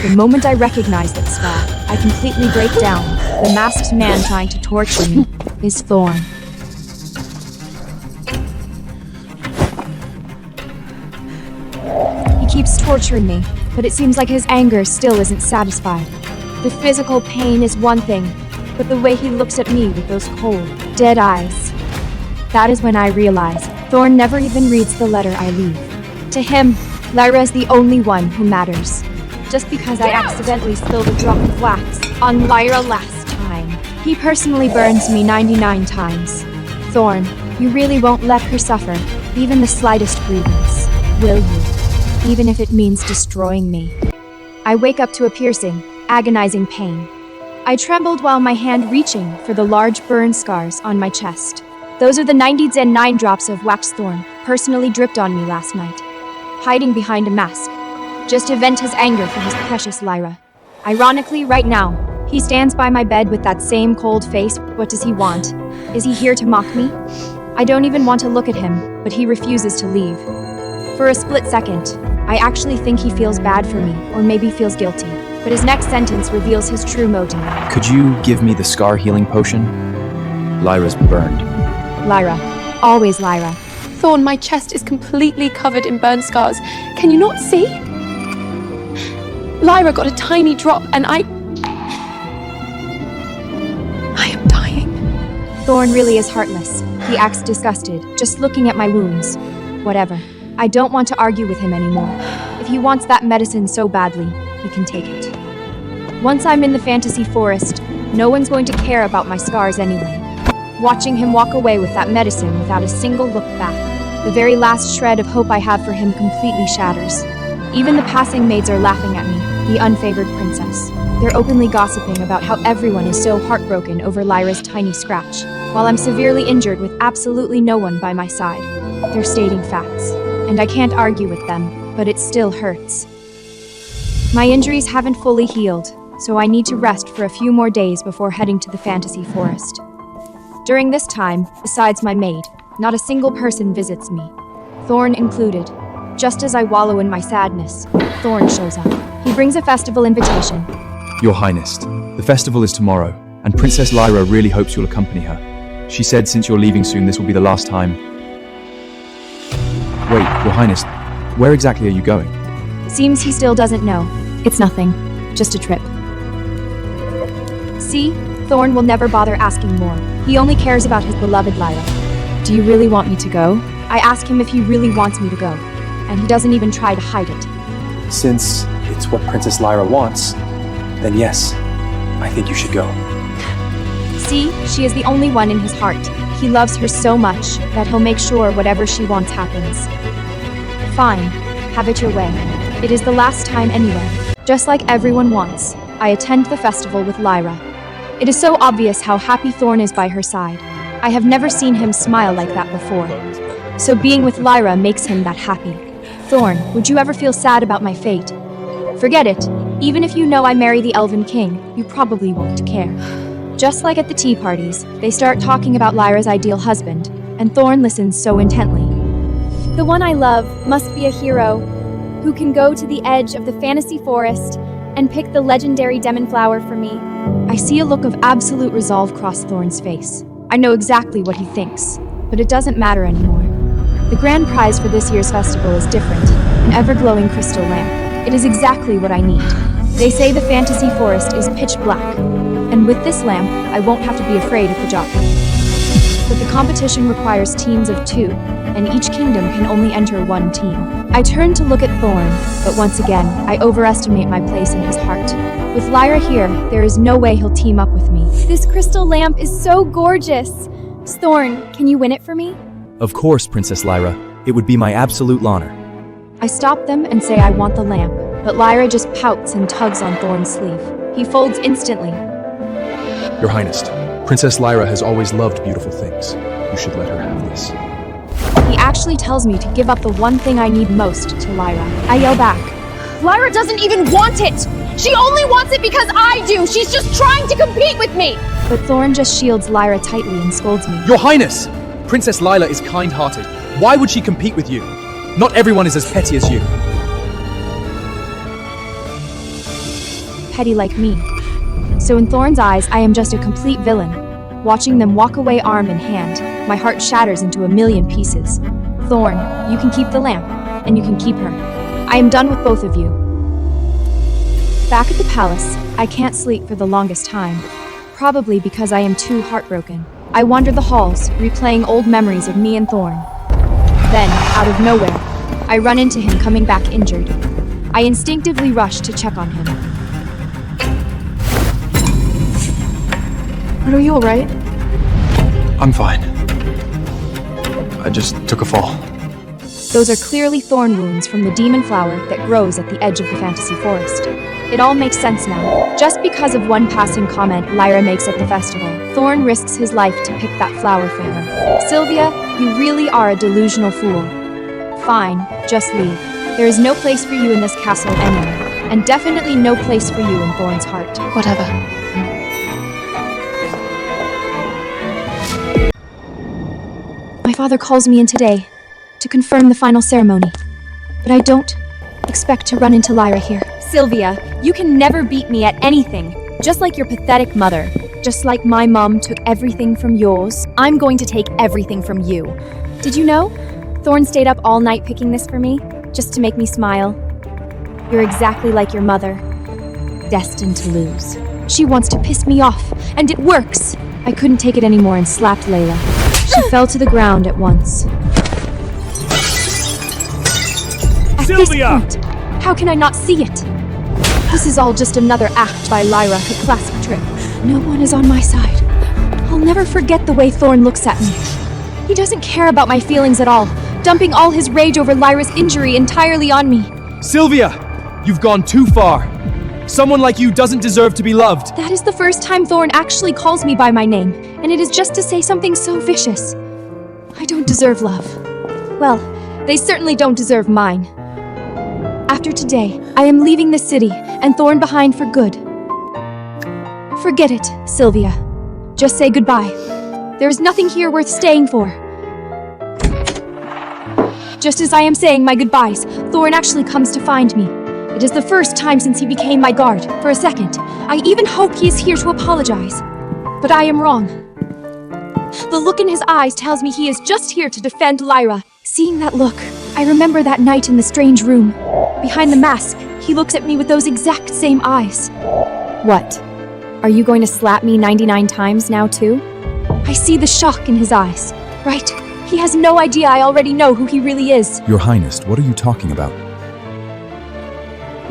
The moment I recognize that scar, I completely break down. The masked man trying to torture me is Thorn. He keeps torturing me, but it seems like his anger still isn't satisfied. The physical pain is one thing, but the way he looks at me with those cold, dead eyes. That is when I realize Thorn never even reads the letter I leave. To him, Lyra is the only one who matters. Just because I accidentally spilled a drop of wax on Lyra last time, he personally burns me 99 times. Thorn, you really won't let her suffer, even the slightest grievance, will you? Even if it means destroying me. I wake up to a piercing, agonizing pain. I trembled while my hand reaching for the large burn scars on my chest. Those are the 99 drops of wax Thorn personally dripped on me last night, hiding behind a mask, just to vent his anger for his precious Lyra. Ironically, right now, he stands by my bed with that same cold face. What does he want? Is he here to mock me? I don't even want to look at him, but he refuses to leave. For a split second, I actually think he feels bad for me, or maybe feels guilty. But his next sentence reveals his true motive. Could you give me the scar healing potion? Lyra's burned. Lyra. Always Lyra. Thorn, my chest is completely covered in burn scars. Can you not see? Lyra got a tiny drop and I am dying. Thorn really is heartless. He acts disgusted, just looking at my wounds. Whatever. I don't want to argue with him anymore. If he wants that medicine so badly, he can take it. Once I'm in the fantasy forest, no one's going to care about my scars anyway. Watching him walk away with that medicine without a single look back, the very last shred of hope I have for him completely shatters. Even the passing maids are laughing at me, the unfavored princess. They're openly gossiping about how everyone is so heartbroken over Lyra's tiny scratch, while I'm severely injured with absolutely no one by my side. They're stating facts, and I can't argue with them, but it still hurts. My injuries haven't fully healed, so I need to rest for a few more days before heading to the fantasy forest. During this time, besides my maid, not a single person visits me, Thorn included. Just as I wallow in my sadness, Thorn shows up. He brings a festival invitation. Your Highness, the festival is tomorrow, and Princess Lyra really hopes you'll accompany her. She said since you're leaving soon, this will be the last time. Wait, Your Highness, where exactly are you going? Seems he still doesn't know. It's nothing. Just a trip. See? Thorn will never bother asking more. He only cares about his beloved Lyra. Do you really want me to go? I ask him if he really wants me to go, and he doesn't even try to hide it. Since it's what Princess Lyra wants, then yes, I think you should go. See, she is the only one in his heart. He loves her so much that he'll make sure whatever she wants happens. Fine, have it your way. It is the last time anyway. Just like everyone wants, I attend the festival with Lyra. It is so obvious how happy Thorn is by her side. I have never seen him smile like that before. So being with Lyra makes him that happy. Thorn, would you ever feel sad about my fate? Forget it. Even if you know I marry the Elven King, you probably won't care. Just like at the tea parties, they start talking about Lyra's ideal husband, and Thorn listens so intently. The one I love must be a hero who can go to the edge of the fantasy forest and pick the legendary demon flower for me. I see a look of absolute resolve cross Thorn's face. I know exactly what he thinks, but it doesn't matter anymore. The grand prize for this year's festival is different, an ever-glowing crystal lamp. It is exactly what I need. They say the fantasy forest is pitch black, and with this lamp, I won't have to be afraid of the job. But the competition requires teams of 2, and each kingdom can only enter 1 team. I turn to look at Thorn, but once again, I overestimate my place in his heart. With Lyra here, there is no way he'll team up with me. This crystal lamp is so gorgeous. Thorn, can you win it for me? Of course, Princess Lyra. It would be my absolute honor. I stop them and say I want the lamp, but Lyra just pouts and tugs on Thorn's sleeve. He folds instantly. Your Highness, Princess Lyra has always loved beautiful things. You should let her have this. He actually tells me to give up the one thing I need most to Lyra. I yell back. Lyra doesn't even want it! She only wants it because I do! She's just trying to compete with me! But Thorn just shields Lyra tightly and scolds me. Your Highness! Princess Lyra is kind-hearted. Why would she compete with you? Not everyone is as petty as you. petty like me. So in Thorn's eyes, I am just a complete villain. Watching them walk away arm in hand, my heart shatters into a million pieces. Thorn, you can keep the lamp, and you can keep her. I am done with both of you. Back at the palace, I can't sleep for the longest time. Probably because I am too heartbroken. I wander the halls, replaying old memories of me and Thorn. Then, out of nowhere, I run into him coming back injured. I instinctively rush to check on him. Are you alright? I'm fine. I just took a fall. Those are clearly thorn wounds from the demon flower that grows at the edge of the fantasy forest. It all makes sense now. Just because of one passing comment Lyra makes at the festival, Thorn risks his life to pick that flower for her. Sylvia, you really are a delusional fool. Fine, just leave. There is no place for you in this castle anyway, and definitely no place for you in Thorn's heart. Whatever. My father calls me in today to confirm the final ceremony, but I don't expect to run into Lyra here. Sylvia, you can never beat me at anything, just like your pathetic mother. Just like my mom took everything from yours. I'm going to take everything from you. Did you know? Thorn stayed up all night picking this for me, just to make me smile. You're exactly like your mother, destined to lose. She wants to piss me off, and it works! I couldn't take it anymore and slapped Layla. She fell to the ground at once. At Sylvia! this point, how can I not see it? This is all just another act by Lyra, her classic trick. No one is on my side. I'll never forget the way Thorn looks at me. He doesn't care about my feelings at all, dumping all his rage over Lyra's injury entirely on me. Sylvia! You've gone too far. Someone like you doesn't deserve to be loved. That is the first time Thorn actually calls me by my name, and it is just to say something so vicious. I don't deserve love. Well, they certainly don't deserve mine. After today, I am leaving the city, and Thorn behind for good. Forget it, Sylvia. Just say goodbye. There is nothing here worth staying for. Just as I am saying my goodbyes, Thorn actually comes to find me. It is the first time since he became my guard. For a second, I even hope he is here to apologize. But I am wrong. The look in his eyes tells me he is just here to defend Lyra. Seeing that look, I remember that night in the strange room. Behind the mask, he looks at me with those exact same eyes. What? Are you going to slap me 99 times now too? I see the shock in his eyes. Right? He has no idea I already know who he really is. Your Highness, what are you talking about?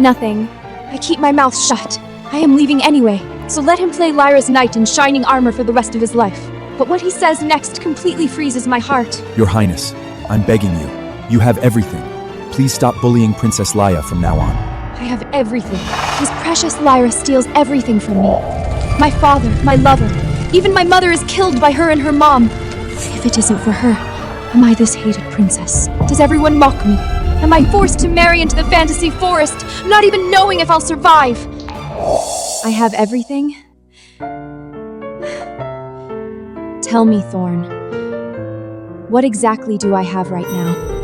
Nothing. I keep my mouth shut. I am leaving anyway, so let him play Lyra's knight in shining armor for the rest of his life. But what he says next completely freezes my heart. Your Highness, I'm begging you. You have everything. Please stop bullying Princess Lyra from now on. I have everything. His precious Lyra steals everything from me. My father, my lover, even my mother is killed by her and her mom. If it isn't for her, am I this hated princess? Does everyone mock me? Am I forced to marry into the fantasy forest, not even knowing if I'll survive? I have everything? Tell me, Thorn. What exactly do I have right now?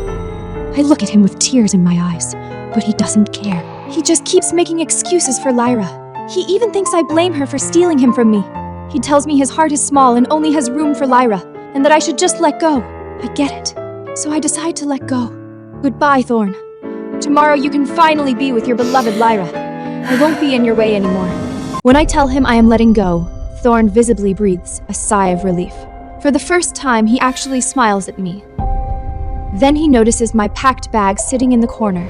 I look at him with tears in my eyes, but he doesn't care. He just keeps making excuses for Lyra. He even thinks I blame her for stealing him from me. He tells me his heart is small and only has room for Lyra, and that I should just let go. I get it. So I decide to let go. Goodbye, Thorn. Tomorrow you can finally be with your beloved Lyra. I won't be in your way anymore. When I tell him I am letting go, Thorn visibly breathes a sigh of relief. For the first time, he actually smiles at me. Then he notices my packed bag sitting in the corner.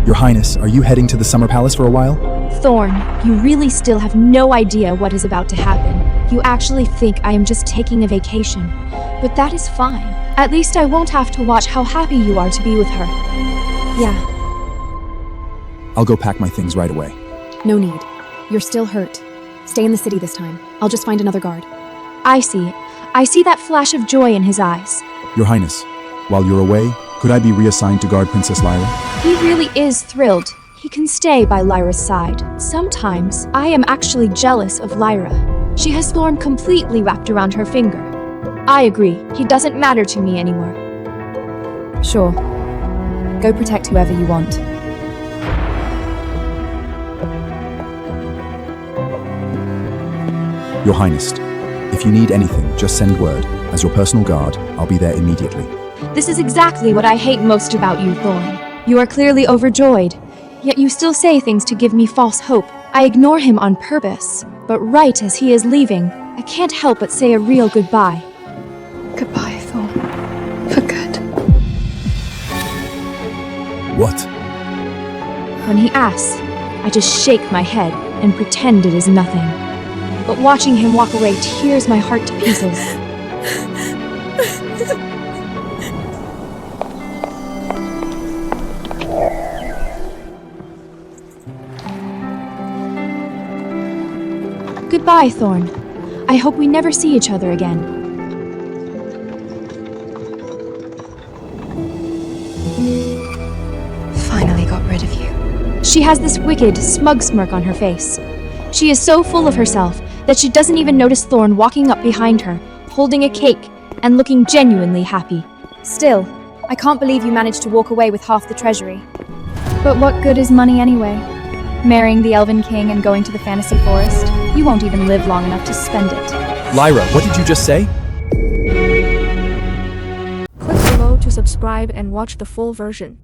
Your Highness, are you heading to the Summer Palace for a while? Thorn, you really still have no idea what is about to happen. You actually think I am just taking a vacation. But that is fine. At least I won't have to watch how happy you are to be with her. Yeah. I'll go pack my things right away. No need. You're still hurt. Stay in the city this time. I'll just find another guard. I see it. I see that flash of joy in his eyes. Your Highness, while you're away, could I be reassigned to guard Princess Lyra? He really is thrilled. He can stay by Lyra's side. Sometimes, I am actually jealous of Lyra. She has Thorn completely wrapped around her finger. I agree. He doesn't matter to me anymore. Sure. Go protect whoever you want. Your Highness, if you need anything, just send word. As your personal guard, I'll be there immediately. This is exactly what I hate most about you, Thorn. You are clearly overjoyed, yet you still say things to give me false hope. I ignore him on purpose, but right as he is leaving, I can't help but say a real goodbye. Goodbye, Thorn. For good. What? When he asks, I just shake my head and pretend it is nothing. But watching him walk away tears my heart to pieces. Goodbye, Thorn. I hope we never see each other again. Finally got rid of you. She has this wicked, smug smirk on her face. She is so full of herself that she doesn't even notice Thorn walking up behind her, holding a cake, and looking genuinely happy. Still, I can't believe you managed to walk away with half the treasury. But what good is money anyway? Marrying the Elven King and going to the fantasy forest? You won't even live long enough to spend it. Lyra, what did you just say? Click below to subscribe and watch the full version.